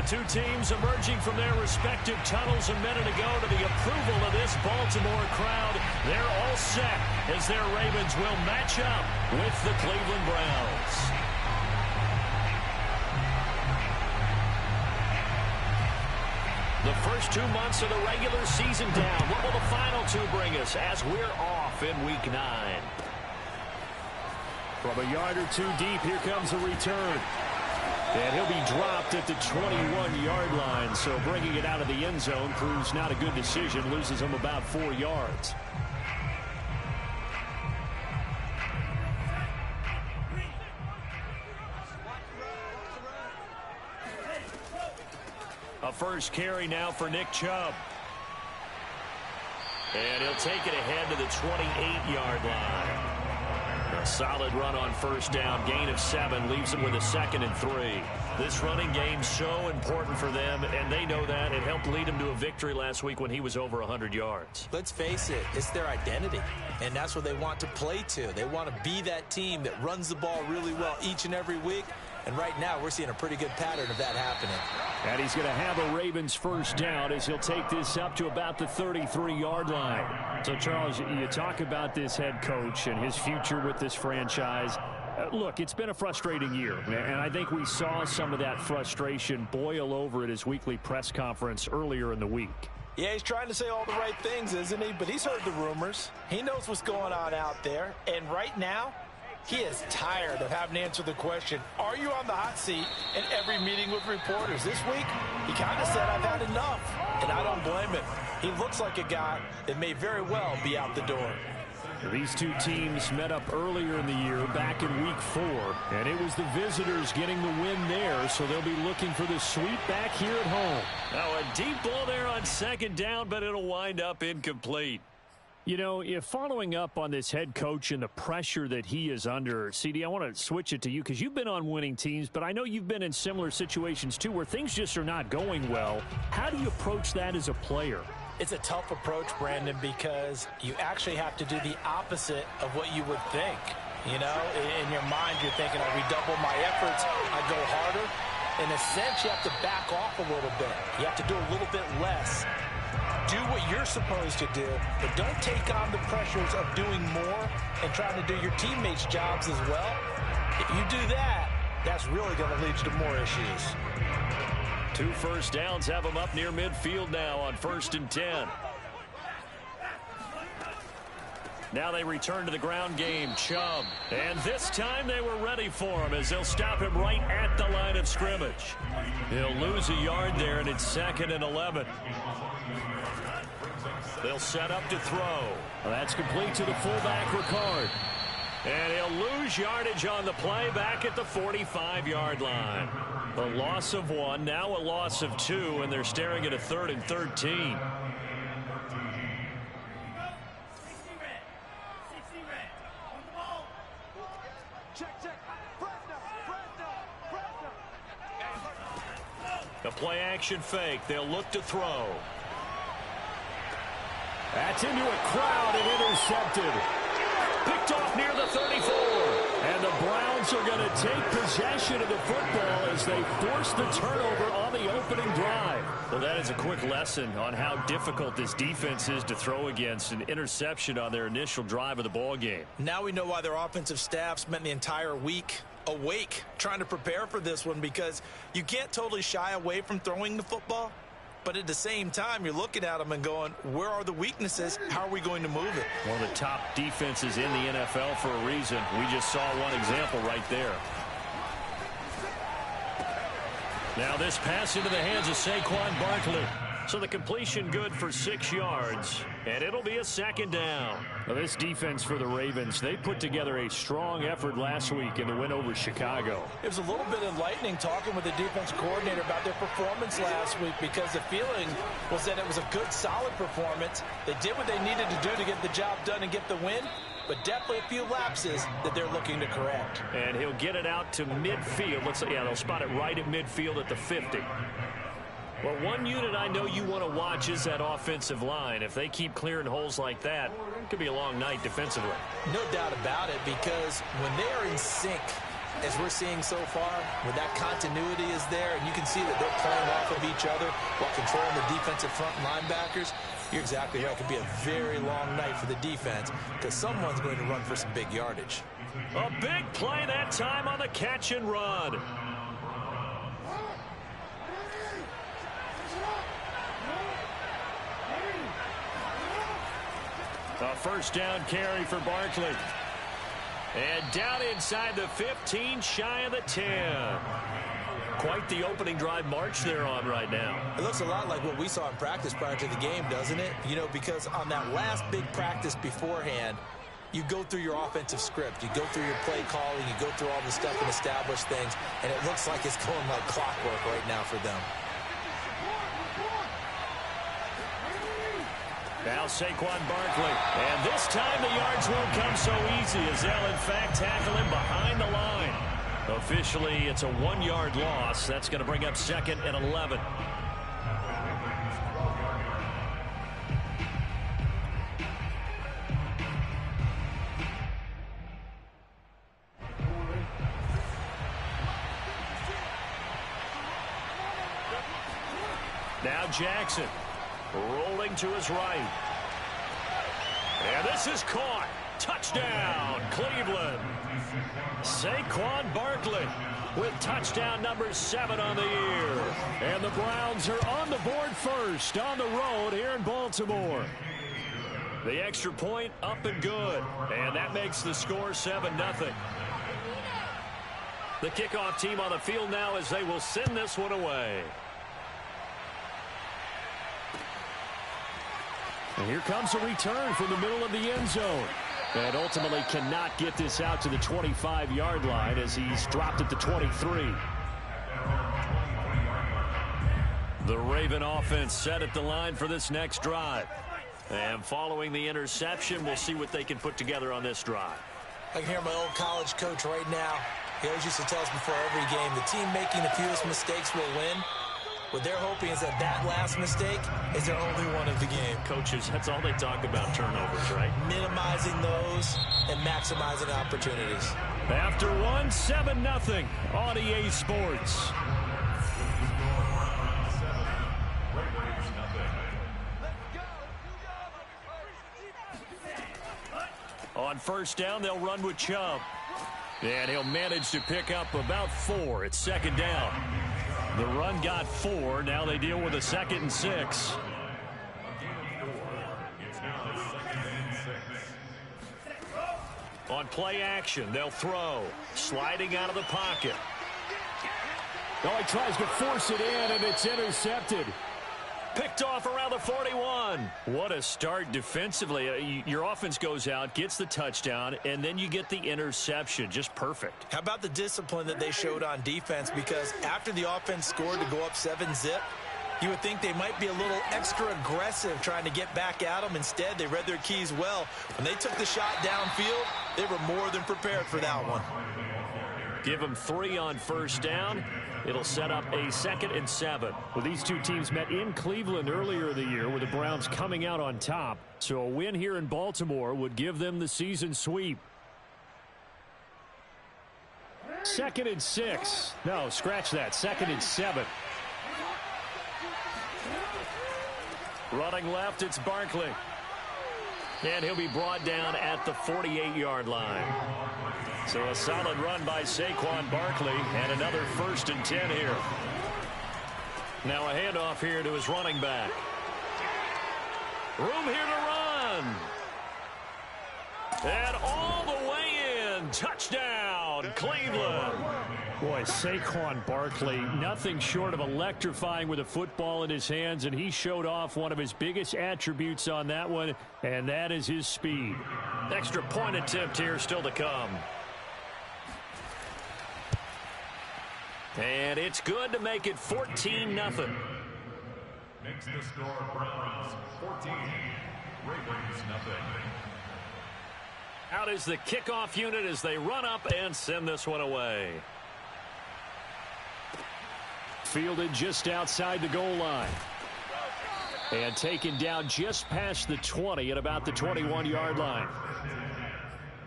two teams emerging from their respective tunnels a minute ago to the approval of this Baltimore crowd. They're all set as their Ravens will match up with the Cleveland Browns. The first 2 months of the regular season down. What will the final two bring us as we're off in Week 9? From a yard or two deep, here comes a return. And he'll be dropped at the 21-yard line, so bringing it out of the end zone proves not a good decision, loses him about 4 yards. A first carry now for Nick Chubb. And he'll take it ahead to the 28-yard line. A solid run on first down. Gain of 7 leaves them with a 2nd and 3. This running game's so important for them, and they know that. It helped lead them to a victory last week when he was over 100 yards. Let's face it, it's their identity, and that's what they want to play to. They want to be that team that runs the ball really well each and every week, and right now we're seeing a pretty good pattern of that happening. And he's going to have a Ravens first down as he'll take this up to about the 33-yard line. So, Charles, you talk about this head coach and his future with this franchise. Look, it's been a frustrating year, and I think we saw some of that frustration boil over at his weekly press conference earlier in the week. Yeah, he's trying to say all the right things, isn't he? But he's heard the rumors. He knows what's going on out there. And right now, he is tired of having to answer the question, are you on the hot seat in every meeting with reporters? This week, he kind of said, I've had enough. And I don't blame him. He looks like a guy that may very well be out the door. These two teams met up earlier in the year back in Week 4, and it was the visitors getting the win there, so they'll be looking for the sweep back here at home. Now a deep ball there on second down, but it'll wind up incomplete. You know, if following up on this head coach and the pressure that he is under, CD, I want to switch it to you because you've been on winning teams, but I know you've been in similar situations too where things just are not going well. How do you approach that as a player? It's a tough approach, Brandon, because you actually have to do the opposite of what you would think. You know, in your mind, you're thinking, I redouble my efforts, I go harder. In a sense, you have to back off a little bit. You have to do a little bit less. Do what you're supposed to do, but don't take on the pressures of doing more and trying to do your teammates' jobs as well. If you do that, that's really going to lead you to more issues. 2 first downs have them up near midfield now on 1st and 10. Now they return to the ground game. Chubb. And this time they were ready for him as they'll stop him right at the line of scrimmage. He'll lose a yard there, and it's 2nd and 11. They'll set up to throw. Well, that's complete to the fullback, Ricard. And he'll lose yardage on the play back at the 45-yard line. A loss of 1, now a loss of 2, and they're staring at a 3rd and 13. The play action fake. They'll look to throw. That's into a crowd and intercepted. Picked off near the 34. And the Browns are going to take possession of the football as they force the turnover on the opening drive. Well, that is a quick lesson on how difficult this defense is to throw against. An interception on their initial drive of the ball game. Now we know why their offensive staff spent the entire week awake trying to prepare for this one, because you can't totally shy away from throwing the football. But at the same time, you're looking at them and going, where are the weaknesses? How are we going to move it? One of the top defenses in the NFL for a reason. We just saw one example right there. Now this pass into the hands of Saquon Barkley. So the completion good for 6 yards, and it'll be a 2nd down. Now this defense for the Ravens, they put together a strong effort last week in the win over Chicago. It was a little bit enlightening talking with the defense coordinator about their performance last week, because the feeling was that it was a good, solid performance. They did what they needed to do to get the job done and get the win, but definitely a few lapses that they're looking to correct. And he'll get it out to midfield. They'll spot it right at midfield at the 50. Well, one unit I know you want to watch is that offensive line. If they keep clearing holes like that, it could be a long night defensively. No doubt about it, because when they are in sync, as we're seeing so far, when that continuity is there, and you can see that they're playing off of each other while controlling the defensive front linebackers, you're exactly right. It could be a very long night for the defense because someone's going to run for some big yardage. A big play that time on the catch and run. A first down carry for Barkley. And down inside the 15, shy of the 10. Quite the opening drive march they're on right now. It looks a lot like what we saw in practice prior to the game, doesn't it? You know, because on that last big practice beforehand, you go through your offensive script. You go through your play calling. You go through all the stuff and establish things. And it looks like it's going like clockwork right now for them. Now Saquon Barkley. And this time the yards won't come so easy as they'll, in fact, tackle him behind the line. Officially, it's a 1-yard loss. That's going to bring up 2nd and 11. Now Jackson. Rolling to his right. And this is caught. Touchdown, Cleveland. Saquon Barkley with touchdown number 7 on the year. And the Browns are on the board first on the road here in Baltimore. The extra point up and good. And that makes the score 7-0. The kickoff team on the field now as they will send this one away. And here comes a return from the middle of the end zone. And ultimately cannot get this out to the 25-yard line as he's dropped at the 23. The Raven offense set at the line for this next drive. And following the interception, we'll see what they can put together on this drive. I can hear my old college coach right now. He always used to tell us before every game, the team making the fewest mistakes will win. What they're hoping is that that last mistake is their only one of the game. Coaches, that's all they talk about, turnovers, right? Minimizing those and maximizing opportunities. After 7-0 on EA Sports. On first down, they'll run with Chubb. And he'll manage to pick up about 4. It's 2nd down. The run got 4. Now they deal with a 2nd and 6. On play action, they'll throw. Sliding out of the pocket. Oh, he tries to force it in, and it's intercepted. Picked off around the 41. What a start defensively. Your offense goes out, gets the touchdown, and then you get the interception. Just perfect. How about the discipline that they showed on defense? Because after the offense scored to go up 7-zip, you would think they might be a little extra aggressive trying to get back at them. Instead, they read their keys well. When they took the shot downfield, they were more than prepared for that one. Give them 3 on first down. It'll set up a 2nd and 7. Well, these two teams met in Cleveland earlier in the year with the Browns coming out on top. So a win here in Baltimore would give them the season sweep. 2nd and 6. No, scratch that. 2nd and 7. Running left, it's Barkley. And he'll be brought down at the 48-yard line. So a solid run by Saquon Barkley and another 1st and 10 here. Now a handoff here to his running back. Room here to run. And all the way in. Touchdown, Cleveland. Boy, Saquon Barkley, nothing short of electrifying with a football in his hands, and he showed off one of his biggest attributes on that one, and that is his speed. Extra point attempt here still to come. And it's good to make it 14-0. Makes the score Browns 14, Ravens 0. Out is the kickoff unit as they run up and send this one away. Fielded just outside the goal line. And taken down just past the 20 at about the 21-yard line.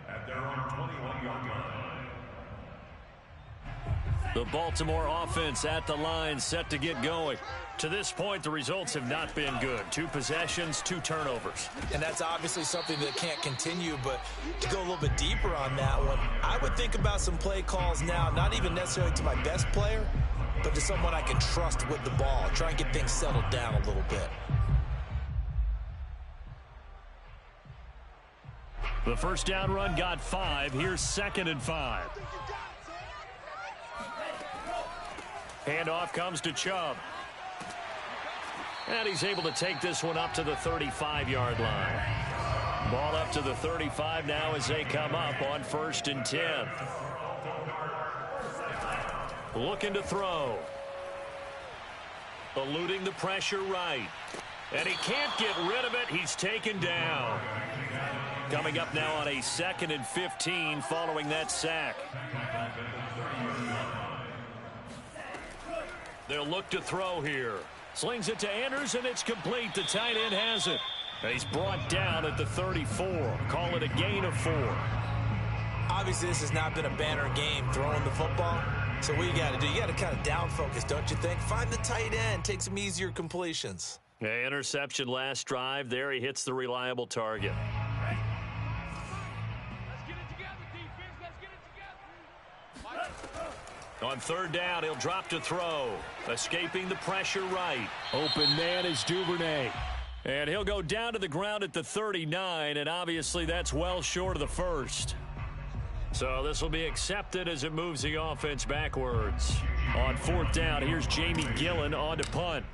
At their own 21-yard line. The Baltimore offense at the line, set to get going. To this point, the results have not been good. 2 possessions, 2 turnovers. And that's obviously something that can't continue, but to go a little bit deeper on that one, I would think about some play calls now, not even necessarily to my best player, but to someone I can trust with the ball. Try and get things settled down a little bit. The first down run got 5. Here's 2nd and 5. Handoff comes to Chubb. And he's able to take this one up to the 35-yard line. Ball up to the 35 now as they come up on 1st and 10. Looking to throw. Eluding the pressure right. And he can't get rid of it. He's taken down. Coming up now on a 2nd and 15 following that sack. They'll look to throw here. Slings it to Anders, and it's complete. The tight end has it. And he's brought down at the 34. Call it a gain of 4. Obviously, this has not been a banner game throwing the football. So what you got to do, you got to kind of down focus, don't you think? Find the tight end. Take some easier completions. Yeah, interception last drive. There he hits the reliable target. On 3rd down, he'll drop to throw. Escaping the pressure right. Open man is Duvernay. And he'll go down to the ground at the 39, and obviously that's well short of the first. So this will be accepted as it moves the offense backwards. On 4th down, here's Jamie Gillen on to punt.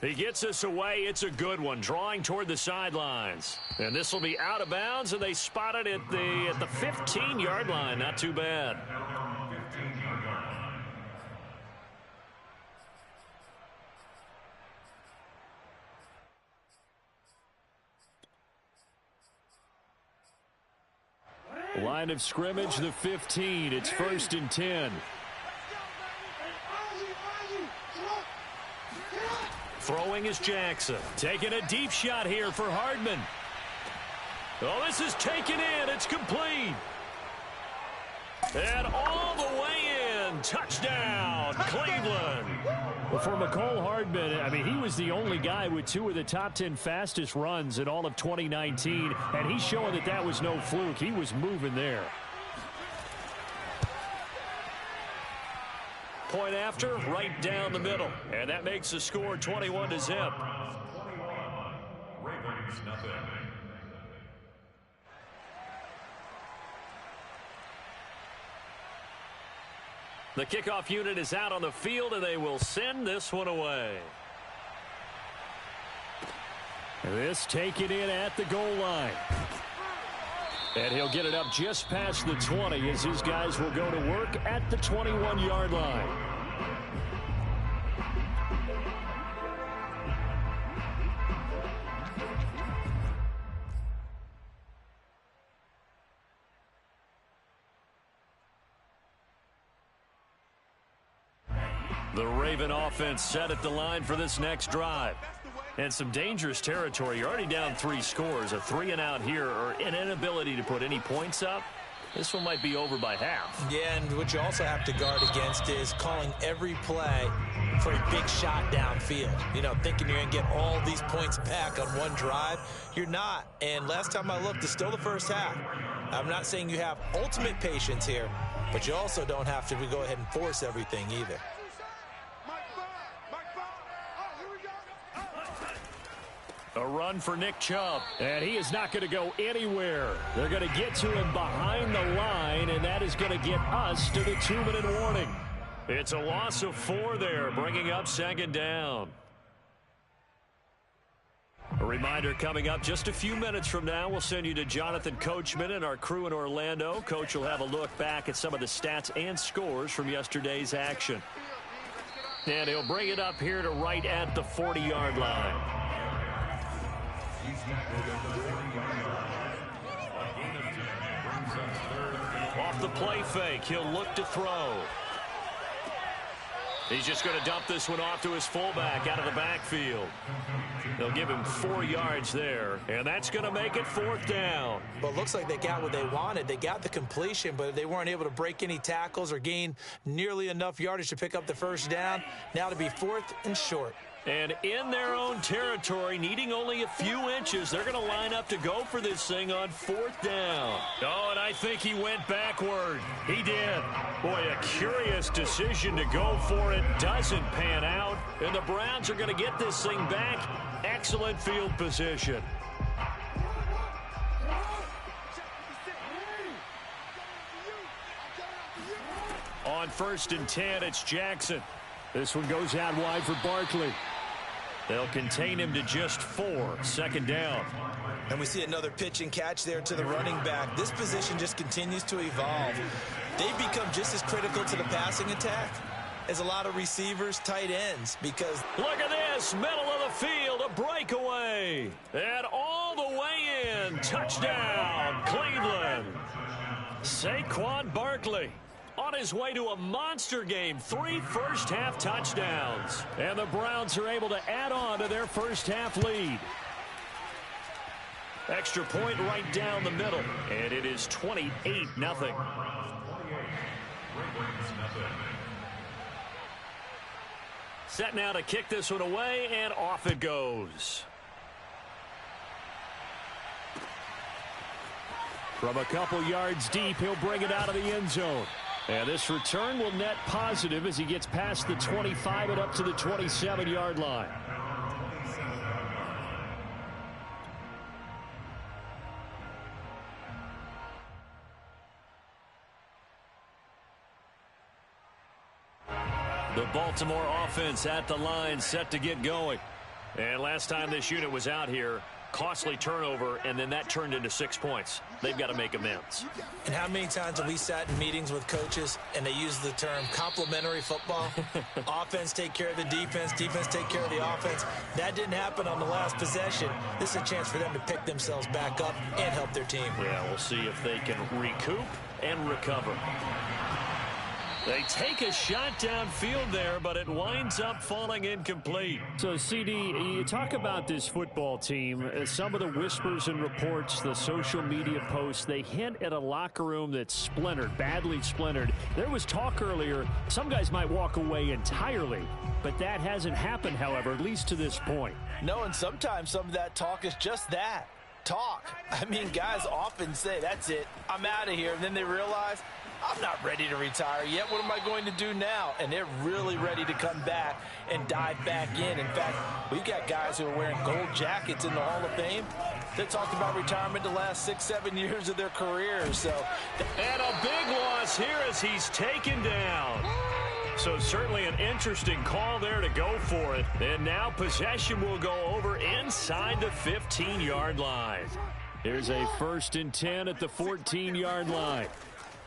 He gets this away. It's a good one, drawing toward the sidelines. And this will be out of bounds, and they spot it at the 15-yard line. Not too bad. Line of scrimmage, the 15. It's 1st and 10. Throwing is Jackson. Taking a deep shot here for Hardman. Oh, this is taken in. It's complete. And all the way in. Touchdown, Cleveland. Well, for Mecole Hardman, I mean, he was the only guy with 2 of the top 10 fastest runs in all of 2019, and he's showing that that was no fluke. He was moving there. Point after, right down the middle. And that makes the score 21-0. Ravens nothing. The kickoff unit is out on the field, and they will send this one away. This taken in at the goal line. And he'll get it up just past the 20 as his guys will go to work at the 21-yard line. The Raven offense set at the line for this next drive. And some dangerous territory. You're already down 3 scores. A 3-and-out here, or an inability to put any points up. This one might be over by half. Yeah, and what you also have to guard against is calling every play for a big shot downfield. You know, thinking you're going to get all these points back on one drive. You're not. And last time I looked, it's still the first half. I'm not saying you have ultimate patience here, but you also don't have to go ahead and force everything either. A run for Nick Chubb, and he is not going to go anywhere. They're going to get to him behind the line, and that is going to get us to the 2-minute warning. It's a loss of 4 there, bringing up 2nd down. A reminder coming up just a few minutes from now, we'll send you to Jonathan Coachman and our crew in Orlando. Coach will have a look back at some of the stats and scores from yesterday's action. And he'll bring it up here to right at the 40-yard line. Off the play fake, he'll look to throw. He's just going to dump this one off to his fullback out of the backfield. They'll give him 4 yards there, and that's going to make it 4th down. Well, it looks like they got what they wanted. They got the completion, but they weren't able to break any tackles or gain nearly enough yardage to pick up the first down. Now to be 4th and short. And in their own territory, needing only a few inches, they're going to line up to go for this thing on 4th down. Oh, and I think he went backward. He did. Boy, a curious decision to go for it. Doesn't pan out. And the Browns are going to get this thing back. Excellent field position. On 1st and 10, it's Jackson. This one goes out wide for Barkley. They'll contain him to just 4. 2nd down. And we see another pitch and catch there to the running back. This position just continues to evolve. They've become just as critical to the passing attack as a lot of receivers, tight ends, because... Look at this, middle of the field, a breakaway. And all the way in, touchdown, Cleveland. Saquon Barkley on his way to a monster game, 3 first-half touchdowns. And the Browns are able to add on to their first-half lead. Extra point right down the middle, and it is 28-0. Set now to kick this one away, and off it goes. From a couple yards deep, he'll bring it out of the end zone. And this return will net positive as he gets past the 25 and up to the 27-yard line. The Baltimore offense at the line, set to get going. And last time this unit was out here, costly turnover, and then that turned into 6 points. They've got to make amends. And how many times have we sat in meetings with coaches and they use the term complementary football? Offense take care of the defense, defense take care of the offense. That didn't happen on the last possession. This is a chance for them to pick themselves back up and help their team. Yeah, we'll see if they can recoup and recover. They take a shot downfield there, but it winds up falling incomplete. So, CD, you talk about this football team. Some of the whispers and reports, the social media posts, they hint at a locker room that's splintered, badly splintered. There was talk earlier, some guys might walk away entirely, but that hasn't happened, however, at least to this point. No, and sometimes some of that talk is just that, talk. I mean, guys often say, that's it, I'm out of here, and then they realize, I'm not ready to retire yet. What am I going to do now? And they're really ready to come back and dive back in. In fact, we've got guys who are wearing gold jackets in the Hall of Fame that talked about retirement the last 6-7 years of their careers. So, and a big loss here as he's taken down. So certainly an interesting call there to go for it. And now possession will go over inside the 15-yard line. Here's a 1st and 10 at the 14-yard line.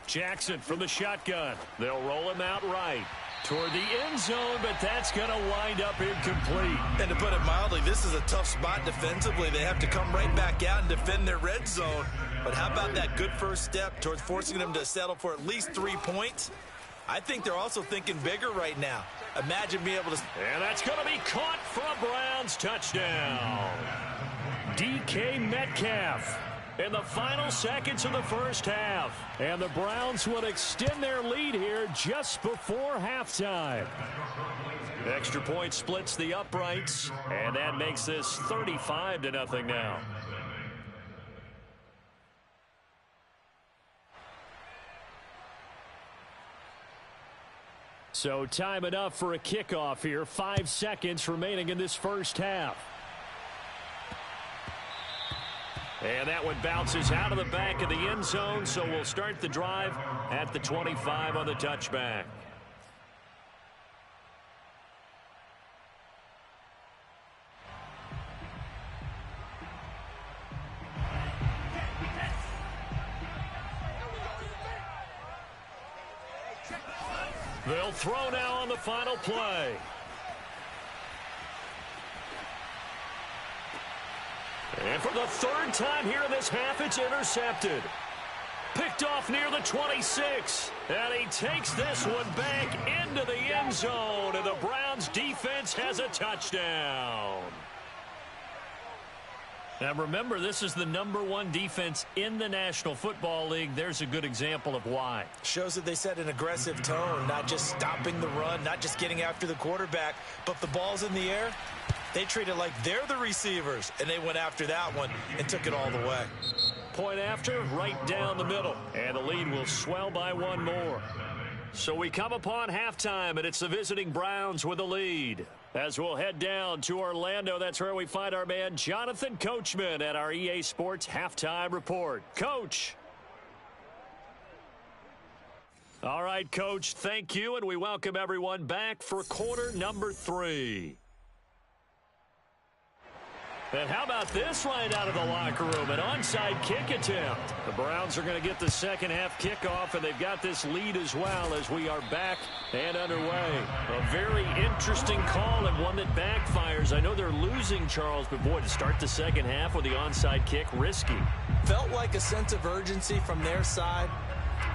Jackson from the shotgun. They'll roll him out right toward the end zone, but that's going to wind up incomplete. And to put it mildly, this is a tough spot defensively. They have to come right back out and defend their red zone. But how about that good first step towards forcing them to settle for at least 3 points? I think they're also thinking bigger right now. Imagine being able to... And that's going to be caught for a Browns touchdown. DK Metcalf in the final seconds of the first half. And the Browns would extend their lead here just before halftime. Extra point splits the uprights, and that makes this 35-0 now. So time enough for a kickoff here. 5 seconds remaining in this first half. And that one bounces out of the back of the end zone, so we'll start the drive at the 25 on the touchback. They'll throw now on the final play. And for the 3rd time here in this half, it's intercepted. Picked off near the 26. And he takes this one back into the end zone. has a touchdown. Now remember, this is the #1 defense in the National Football League. There's a good example of why. Shows that they set an aggressive tone, not just stopping the run, not just getting after the quarterback, but the ball's in the air. They treat it like they're the receivers, and they went after that one and took it all the way. Point after, right down the middle. And the lead will swell by one more. So we come upon halftime, and it's the visiting Browns with the lead. As we'll head down to Orlando, that's where we find our man Jonathan Coachman at our EA Sports Halftime Report. Coach. All right, Coach, thank you, and we welcome everyone back for quarter number 3. And how about this right out of the locker room? An onside kick attempt. The Browns are going to get the second half kickoff, and they've got this lead as well as we are back and underway. A very interesting call and one that backfires. I know they're losing, Charles, but boy, to start the second half with the onside kick, risky. Felt like a sense of urgency from their side,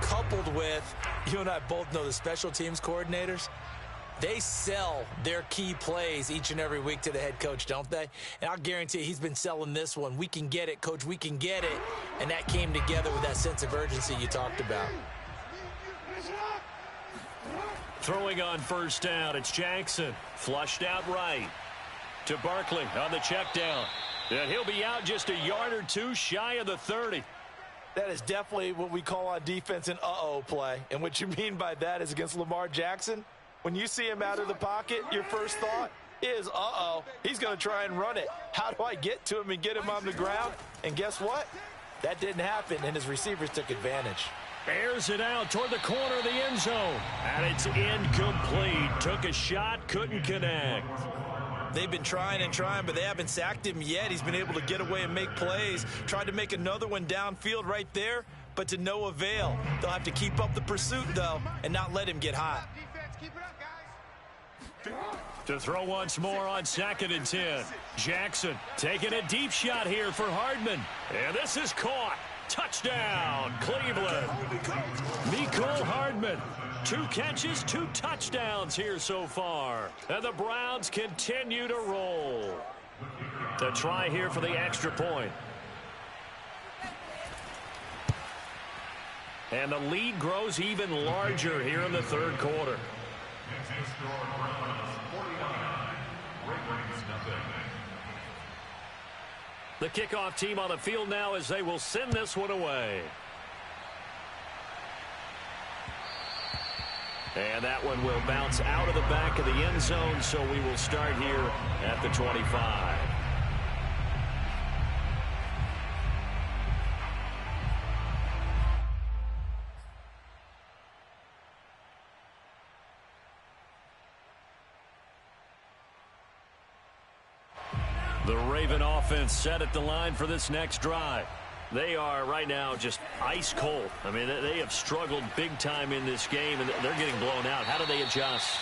coupled with, you and I both know the special teams coordinators. They sell their key plays each and every week to the head coach, don't they? And I'll guarantee he's been selling this one. We can get it, Coach. We can get it. And that came together with that sense of urgency you talked about. Throwing on first down, it's Jackson. Flushed out right. To Barkley on the check down. And he'll be out just a yard or two shy of the 30. That is definitely what we call on defense an uh-oh play. And what you mean by that is against Lamar Jackson, when you see him out of the pocket, your first thought is, uh-oh, he's going to try and run it. How do I get to him and get him on the ground? And guess what? That didn't happen, and his receivers took advantage. Airs it out toward the corner of the end zone. And it's incomplete. Took a shot, couldn't connect. They've been trying and trying, but they haven't sacked him yet. He's been able to get away and make plays. Tried to make another one downfield right there, but to no avail. They'll have to keep up the pursuit, though, and not let him get hot. To throw once more on 2nd and 10. Jackson taking a deep shot here for Hardman. And this is caught. Touchdown, Cleveland. Mecole Hardman. 2 catches, 2 touchdowns here so far. And the Browns continue to roll. To try here for the extra point. And the lead grows even larger here in the third quarter. The kickoff team on the field now as they will send this one away. And that one will bounce out of the back of the end zone, so we will start here at the 25. The Raven offense set at the line for this next drive. They are right now just ice cold. I mean, they have struggled big time in this game, and they're getting blown out. How do they adjust?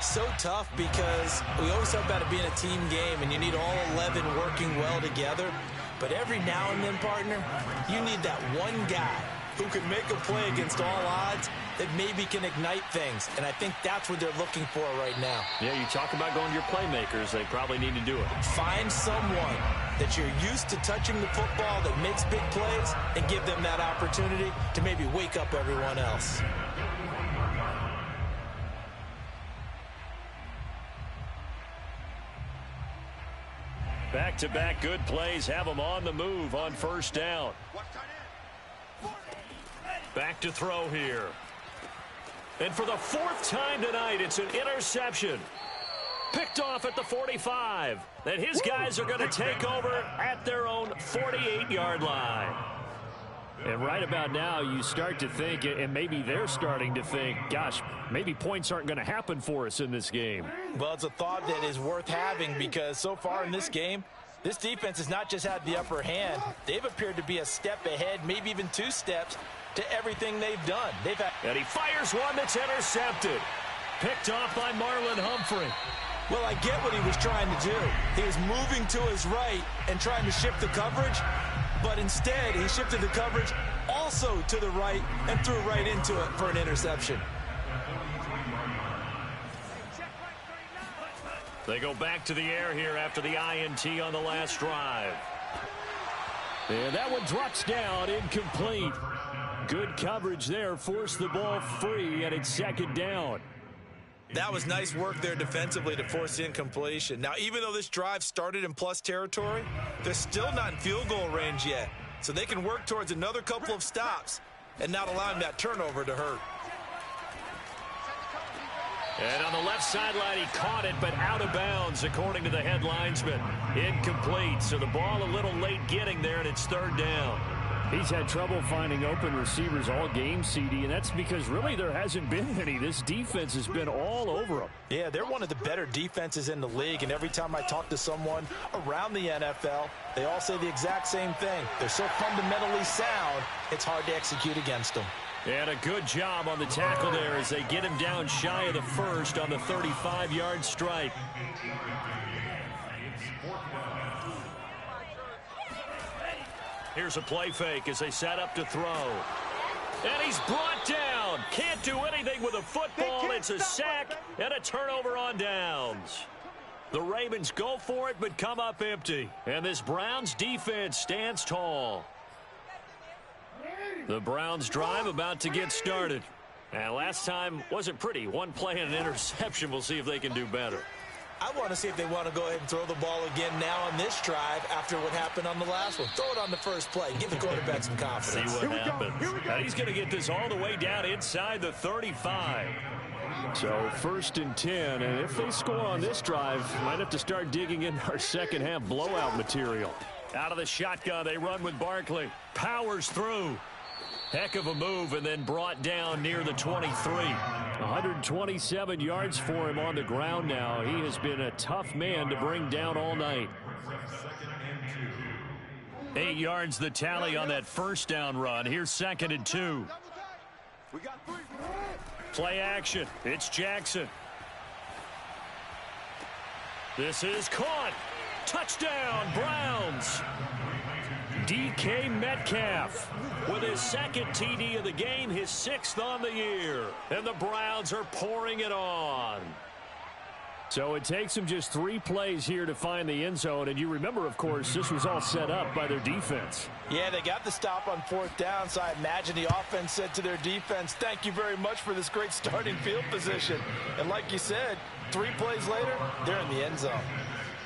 So tough because we always talk about it being a team game, and you need all 11 working well together. But every now and then, partner, you need that one guy who can make a play against all odds that maybe can ignite things. And I think that's what they're looking for right now. Yeah, you talk about going to your playmakers. They probably need to do it. Find someone that you're used to touching the football that makes big plays and give them that opportunity to maybe wake up everyone else. Back-to-back good plays have them on the move on first down. Back to throw here. And for the 4th time tonight, it's an interception. Picked off at the 45. And his guys are going to take over at their own 48-yard line. And right about now, you start to think, and maybe they're starting to think, gosh, maybe points aren't going to happen for us in this game. Well, it's a thought that is worth having because so far in this game, this defense has not just had the upper hand. They've appeared to be a step ahead, maybe even 2 steps, to everything they've done. And he fires one that's intercepted. Picked off by Marlon Humphrey. Well, I get what he was trying to do. He was moving to his right and trying to shift the coverage, but instead he shifted the coverage also to the right and threw right into it for an interception. They go back to the air here after the INT on the last drive. And that one drops down, incomplete. Good coverage there, forced the ball free, and it's second down. That was nice work there defensively to force the incompletion. Now, even though this drive started in plus territory, they're still not in field goal range yet. So they can work towards another couple of stops and not allowing that turnover to hurt. And on the left sideline, he caught it, but out of bounds, according to the head linesman. Incomplete, so the ball a little late getting there, and it's third down. He's had trouble finding open receivers all game, CD, and that's because really there hasn't been any. This defense has been all over them. Yeah, they're one of the better defenses in the league, and every time I talk to someone around the NFL, they all say the exact same thing. They're so fundamentally sound, it's hard to execute against them. And a good job on the tackle there as they get him down shy of the first on the 35-yard stripe. Here's a play fake as they set up to throw. And he's brought down. Can't do anything with a football. It's a sack and a turnover on downs. The Ravens go for it but come up empty. And this Browns defense stands tall. The Browns drive about to get started. And last time wasn't pretty. One play and an interception. We'll see if they can do better. I want to see if they want to go ahead and throw the ball again now on this drive after what happened on the last one. Throw it on the first play. Give the quarterback some confidence. See what happens. And he's going to get this all the way down inside the 35. So first and 10. And if they score on this drive, might have to start digging in our second half blowout material. Out of the shotgun, they run with Barkley. Powers through. Heck of a move, and then brought down near the 23. 127 yards for him on the ground now. He has been a tough man to bring down all night. 8 yards the tally on that first down run. Here's second and 2. Play action. It's Jackson. This is caught. Touchdown, Browns. DK Metcalf with his second TD of the game, his 6th on the year. And the Browns are pouring it on. So it takes them just 3 plays here to find the end zone. And you remember, of course, this was all set up by their defense. Yeah, they got the stop on 4th down, so I imagine the offense said to their defense, thank you very much for this great starting field position. And like you said, 3 plays later, they're in the end zone.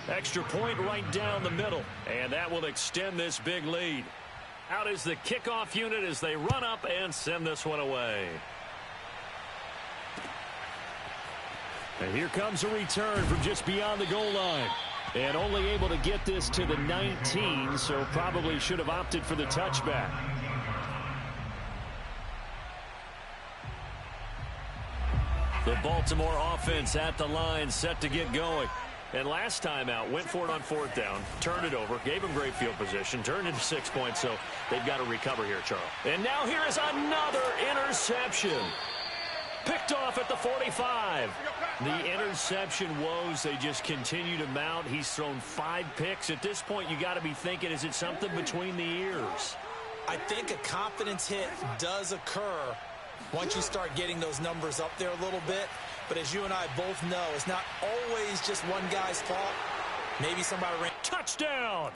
Extra point right down the middle, and that will extend this big lead. Out is the kickoff unit as they run up and send this one away. And here comes a return from just beyond the goal line. And only able to get this to the 19, so probably should have opted for the touchback. The Baltimore offense at the line, set to get going. And last time out, went for it on 4th down, turned it over, gave him great field position, turned into 6 points, so they've got to recover here, Charles. And now here is another interception. Picked off at the 45. The interception woes, they just continue to mount. He's thrown 5 picks. At this point, you got to be thinking, is it something between the ears? I think a confidence hit does occur once you start getting those numbers up there a little bit. But as you and I both know, it's not always just one guy's fault. Maybe somebody ran. Touchdown!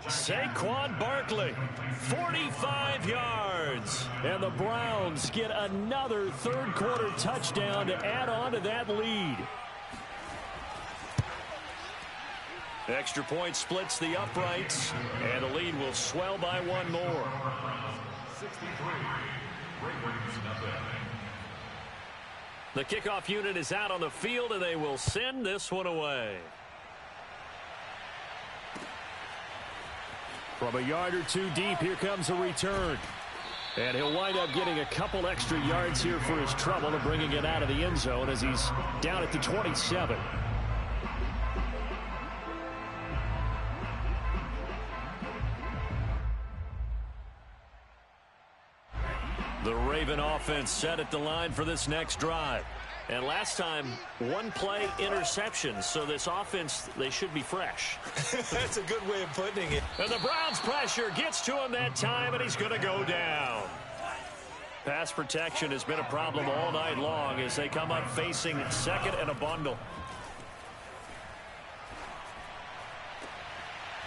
Saquon Barkley, 45 yards. And the Browns get another third-quarter touchdown to add on to that lead. Extra point splits the uprights, and the lead will swell by 1 more. 63. Ravens nothing. The kickoff unit is out on the field, and they will send this one away. From a yard or 2 deep, here comes a return. And he'll wind up getting a couple extra yards here for his trouble and bringing it out of the end zone as he's down at the 27. The Raven offense set at the line for this next drive. And last time, 1 play interception. So this offense, they should be fresh. That's a good way of putting it. And the Browns pressure gets to him that time, and he's going to go down. Pass protection has been a problem all night long as they come up facing second and a bundle.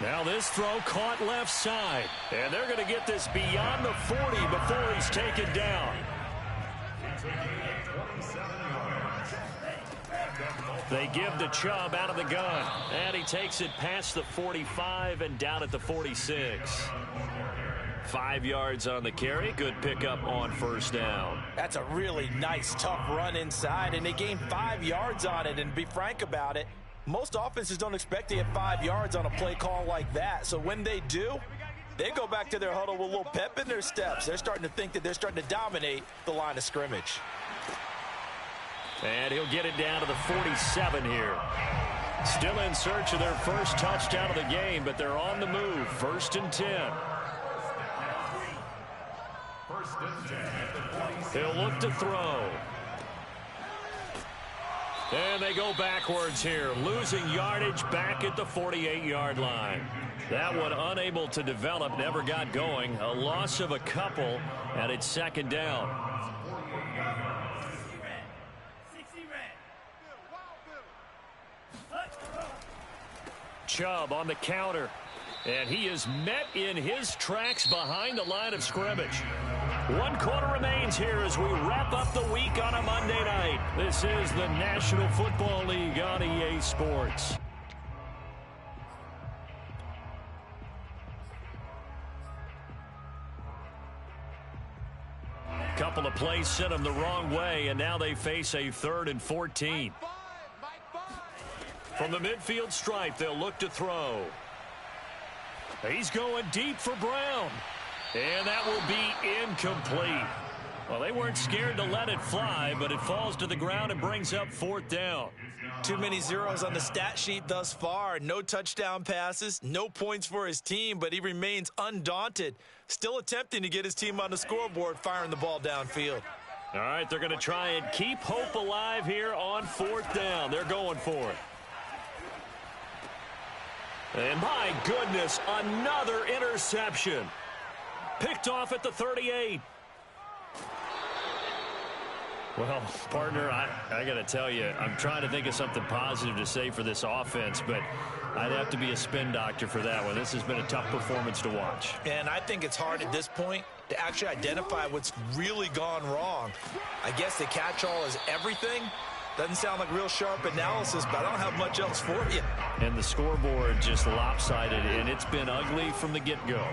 Now this throw caught left side. And they're going to get this beyond the 40 before he's taken down. They give to Chubb out of the gun. And he takes it past the 45 and down at the 46. 5 yards on the carry. Good pickup on first down. That's a really nice, tough run inside, and they gained 5 yards on it. And to be frank about it, most offenses don't expect to get 5 yards on a play call like that. So when they do, they go back to their huddle with a little pep in their steps. They're starting to think that they're starting to dominate the line of scrimmage. And he'll get it down to the 47 here. Still in search of their first touchdown of the game, but they're on the move. 1st and 10. He'll look to throw. And they go backwards here, losing yardage back at the 48-yard line. That one unable to develop, never got going. A loss of a couple, and it's 2nd down. Chubb on the counter. And he is met in his tracks behind the line of scrimmage. 1 quarter remains here as we wrap up the week on a Monday night. This is the National Football League on EA Sports. Couple of plays sent them the wrong way, and now they face a 3rd and 14. From the midfield stripe, they'll look to throw. He's going deep for Brown. And that will be incomplete. Well, they weren't scared to let it fly, but it falls to the ground and brings up 4th down. Too many zeros on the stat sheet thus far. No touchdown passes, no points for his team, but he remains undaunted. Still attempting to get his team on the scoreboard, firing the ball downfield. All right, they're going to try and keep hope alive here on 4th down. They're going for it. And my goodness, another interception. Picked off at the 38. Well, partner, I got to tell you, I'm trying to think of something positive to say for this offense, but I'd have to be a spin doctor for that one. This has been a tough performance to watch. And I think it's hard at this point to actually identify what's really gone wrong. I guess the catch-all is everything. Doesn't sound like real sharp analysis, but I don't have much else for you. And the scoreboard just lopsided, and it's been ugly from the get-go.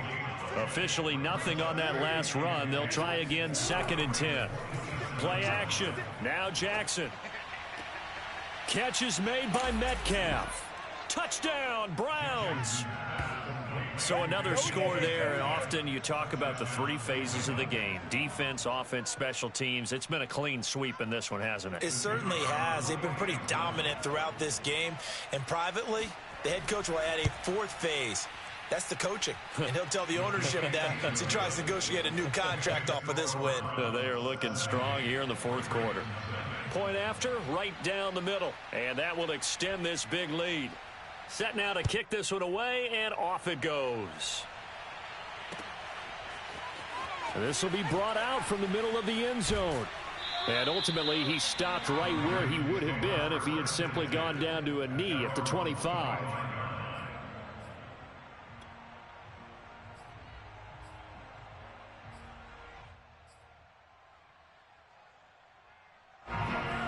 Officially nothing on that last run. They'll try again, 2nd and 10. Play action. Now Jackson. Catch is made by Metcalf. Touchdown, Browns. So another score there, and often you talk about the 3 phases of the game. Defense, offense, special teams. It's been a clean sweep in this one, hasn't it? It certainly has. They've been pretty dominant throughout this game. And privately, the head coach will add a 4th phase. That's the coaching. And he'll tell the ownership that as he tries to negotiate a new contract off of this win. They are looking strong here in the 4th quarter. Point after, right down the middle. And that will extend this big lead. Set now to kick this one away, and off it goes. This will be brought out from the middle of the end zone. And ultimately, he stopped right where he would have been if he had simply gone down to a knee at the 25.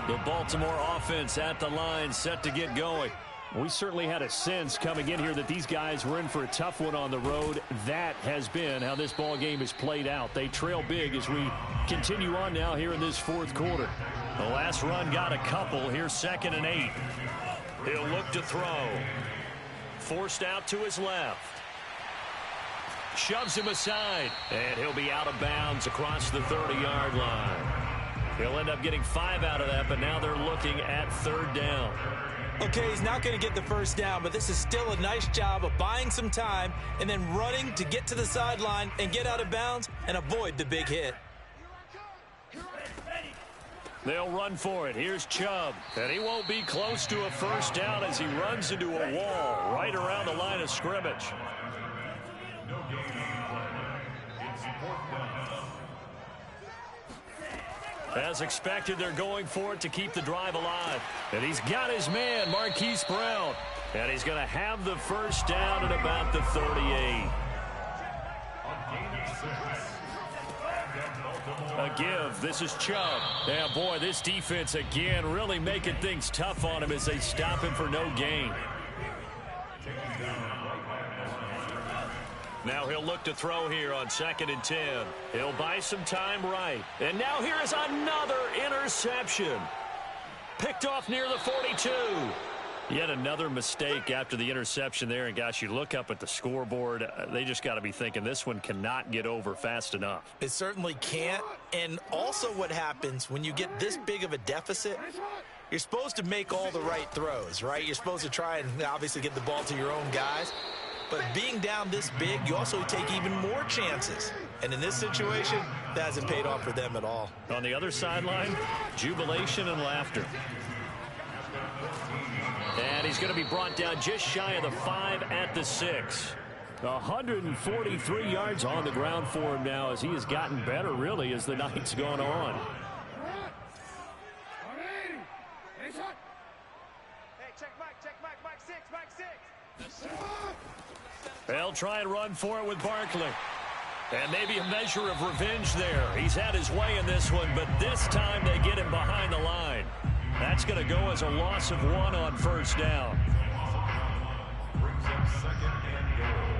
The Baltimore offense at the line, set to get going. We certainly had a sense coming in here that these guys were in for a tough one on the road. That has been how this ball game has played out. They trail big as we continue on now here in this 4th quarter. The last run got a couple. Here's 2nd and 8. He'll look to throw. Forced out to his left. Shoves him aside. And he'll be out of bounds across the 30-yard line. He'll end up getting 5 out of that, but now they're looking at 3rd down. Okay, he's not going to get the first down, but this is still a nice job of buying some time and then running to get to the sideline and get out of bounds and avoid the big hit. They'll run for it. Here's Chubb. And he won't be close to a first down as he runs into a wall right around the line of scrimmage. As expected, they're going for it to keep the drive alive. And he's got his man, Marquise Brown. And he's going to have the first down at about the 38. A give. This is Chubb. Yeah, boy, this defense again really making things tough on him as they stop him for no gain. Now he'll look to throw here on 2nd and 10. He'll buy some time right. And now here is another interception. Picked off near the 42. Yet another mistake after the interception there. And, gosh, you look up at the scoreboard. They just got to be thinking this one cannot get over fast enough. It certainly can't. And also what happens when you get this big of a deficit, you're supposed to make all the right throws, right? You're supposed to try and obviously get the ball to your own guys. But being down this big, you also take even more chances. And in this situation, that hasn't paid off for them at all. On the other sideline, jubilation and laughter. And he's going to be brought down just shy of the 5 at the 6. 143 yards on the ground for him now as he has gotten better, really, as the night's gone on. Hey, check Mike 6. They'll try and run for it with Barkley. And maybe a measure of revenge there. He's had his way in this one, but this time they get him behind the line. That's going to go as a loss of 1 on first down. Brings up 2nd and goal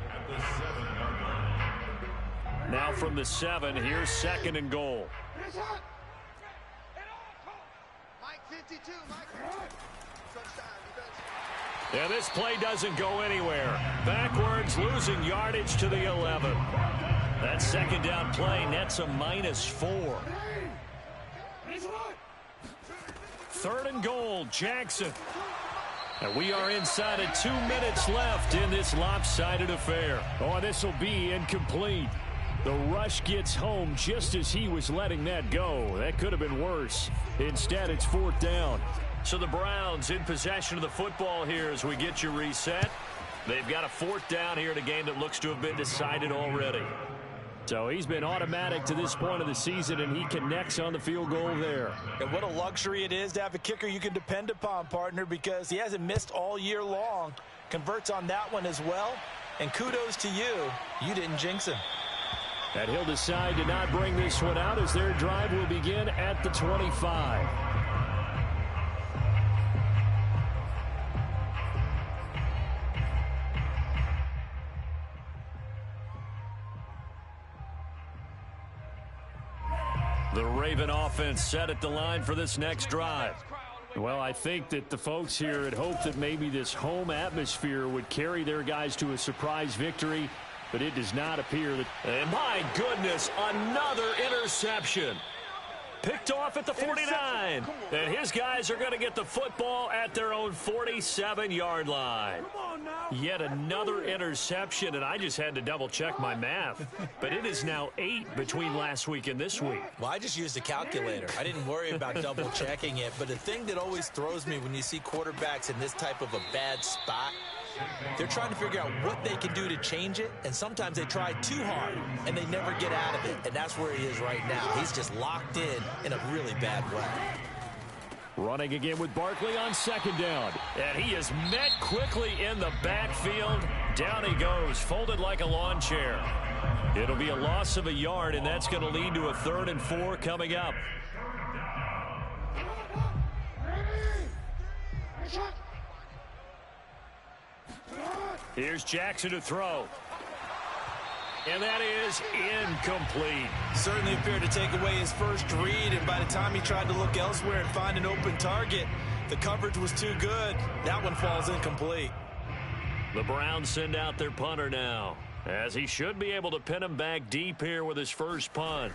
at the 7-yard line. Now from the 7, here's 2nd and goal. Mike 52, And this play doesn't go anywhere. Backwards, losing yardage to the 11. That 2nd down play nets a -4. 3rd and goal, Jackson. And we are inside of 2 minutes left in this lopsided affair. Oh, this will be incomplete. The rush gets home just as he was letting that go. That could have been worse. Instead, it's 4th down. So the Browns in possession of the football here as we get you reset. They've got a 4th down here in a game that looks to have been decided already. So he's been automatic to this point of the season, and he connects on the field goal there. And what a luxury it is to have a kicker you can depend upon, partner, because he hasn't missed all year long. Converts on that one as well. And kudos to you. You didn't jinx him. And he'll decide to not bring this one out as their drive will begin at the 25. The Raven offense set at the line for this next drive. Well, I think that the folks here had hoped that maybe this home atmosphere would carry their guys to a surprise victory, but it does not appear that. And my goodness, another interception. Picked off at the 49. And his guys are going to get the football at their own 47-yard line. Yet another interception, and I just had to double-check my math. But it is now 8 between last week and this week. Well, I just used a calculator. I didn't worry about double-checking it. But the thing that always throws me when you see quarterbacks in this type of a bad spot, they're trying to figure out what they can do to change it, and sometimes they try too hard, and they never get out of it, and that's where he is right now. He's just locked in a really bad way. Running again with Barkley on 2nd down, and he is met quickly in the backfield. Down he goes, folded like a lawn chair. It'll be a loss of a yard, and that's going to lead to a 3rd and 4 coming up. Here's Jackson to throw. And that is incomplete. Certainly appeared to take away his first read, and by the time he tried to look elsewhere and find an open target, the coverage was too good. That one falls incomplete. The Browns send out their punter now, as he should be able to pin him back deep here with his first punt.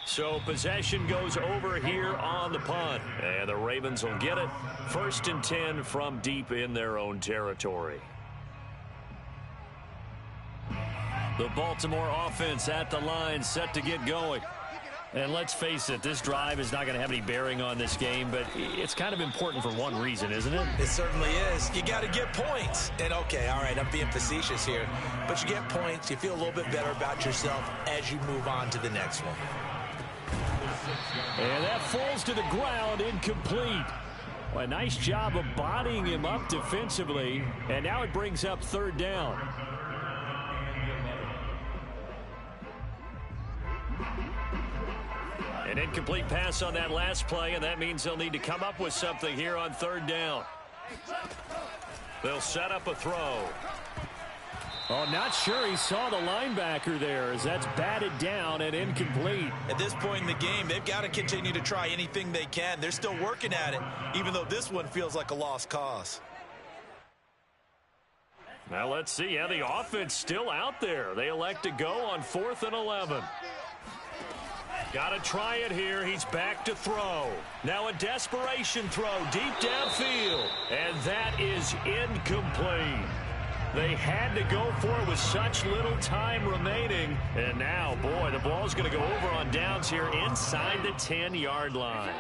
So possession goes over here on the punt. And the Ravens will get it. 1st and 10 from deep in their own territory. The Baltimore offense at the line set to get going. And let's face it, this drive is not going to have any bearing on this game, but it's kind of important for one reason, isn't it? It certainly is. You got to get points. And, okay, all right, I'm being facetious here. But you get points, you feel a little bit better about yourself as you move on to the next one. And that falls to the ground, incomplete. Well, a nice job of bodying him up defensively. And now it brings up third down. An incomplete pass on that last play, and that means they'll need to come up with something here on third down. They'll set up a throw. Oh, not sure he saw the linebacker there as that's batted down and incomplete. At this point in the game, they've got to continue to try anything they can. They're still working at it, even though this one feels like a lost cause. Now let's see. Yeah, the offense still out there. They elect to go on 4th and 11. Got to try it here. He's back to throw. Now a desperation throw deep downfield. And that is incomplete. They had to go for it with such little time remaining. And now, boy, the ball's going to go over on downs here inside the 10-yard line.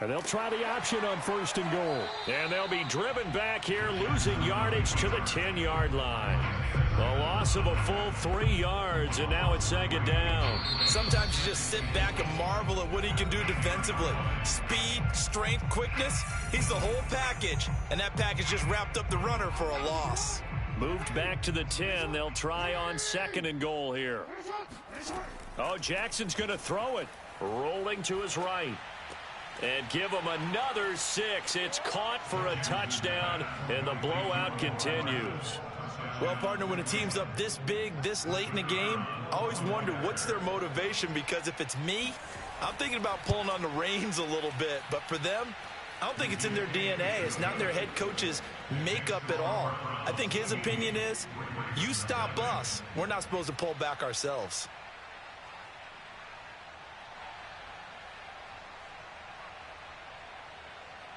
And they'll try the option on 1st and goal. And they'll be driven back here, losing yardage to the 10-yard line. A loss of a full 3 yards, and now it's 2nd down. Sometimes you just sit back and marvel at what he can do defensively. Speed, strength, quickness, he's the whole package. And that package just wrapped up the runner for a loss. Moved back to the 10. They'll try on 2nd and goal here. Oh, Jackson's going to throw it. Rolling to his right. And give him another 6. It's caught for a touchdown, and the blowout continues. Well, partner, when a team's up this big, this late in the game, I always wonder what's their motivation, because if it's me, I'm thinking about pulling on the reins a little bit. But for them, I don't think it's in their DNA. It's not their head coach's makeup at all. I think his opinion is, you stop us, we're not supposed to pull back ourselves.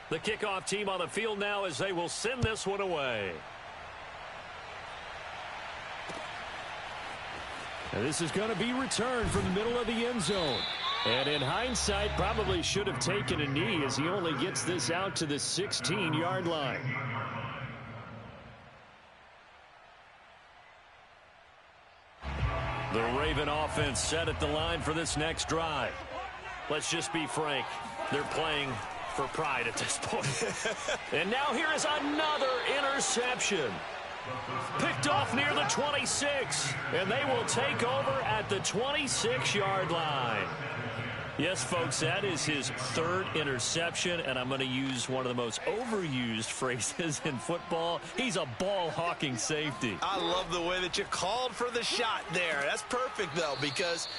The kickoff team on the field now as they will send this one away. And this is going to be returned from the middle of the end zone. And in hindsight, probably should have taken a knee as he only gets this out to the 16-yard line. The Raven offense set at the line for this next drive. Let's just be frank. They're playing for pride at this point. And now here is another interception. Picked off near the 26. And they will take over at the 26-yard line. Yes, folks, that is his 3rd interception, and I'm going to use one of the most overused phrases in football. He's a ball-hawking safety. I love the way that you called for the shot there. That's perfect, though, because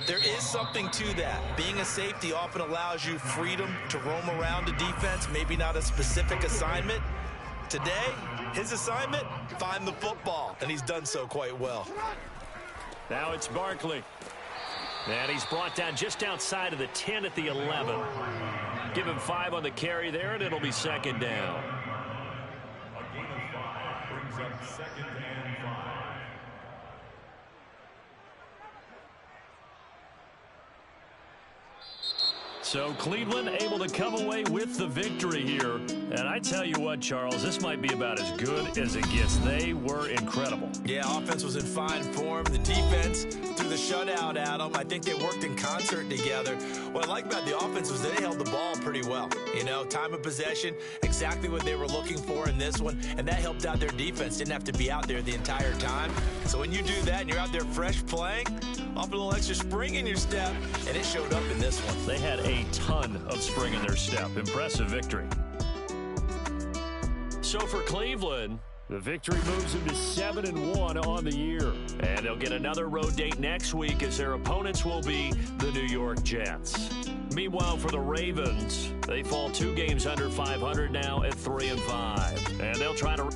there is something to that. Being a safety often allows you freedom to roam around the defense, maybe not a specific assignment. Today, his assignment, find the football, and he's done so quite well. Now it's Barkley. And he's brought down just outside of the 10 at the 11. Give him 5 on the carry there, and it'll be 2nd down. A gain of 5 brings up 2nd and 5. So Cleveland able to come away with the victory here. And I tell you what, Charles, this might be about as good as it gets. They were incredible. Yeah, offense was in fine form. The defense threw the shutout at them. I think they worked in concert together. What I like about the offense was they held the ball pretty well. You know, time of possession, exactly what they were looking for in this one. And that helped out their defense. Didn't have to be out there the entire time. So when you do that and you're out there fresh playing, off a little extra spring in your step, and it showed up in this one. They had a ton of spring in their step. Impressive victory. So for Cleveland, the victory moves them to 7-1 on the year. And they'll get another road date next week as their opponents will be the New York Jets. Meanwhile, for the Ravens, they fall 2 games under 500 now at 3-5. And they'll try to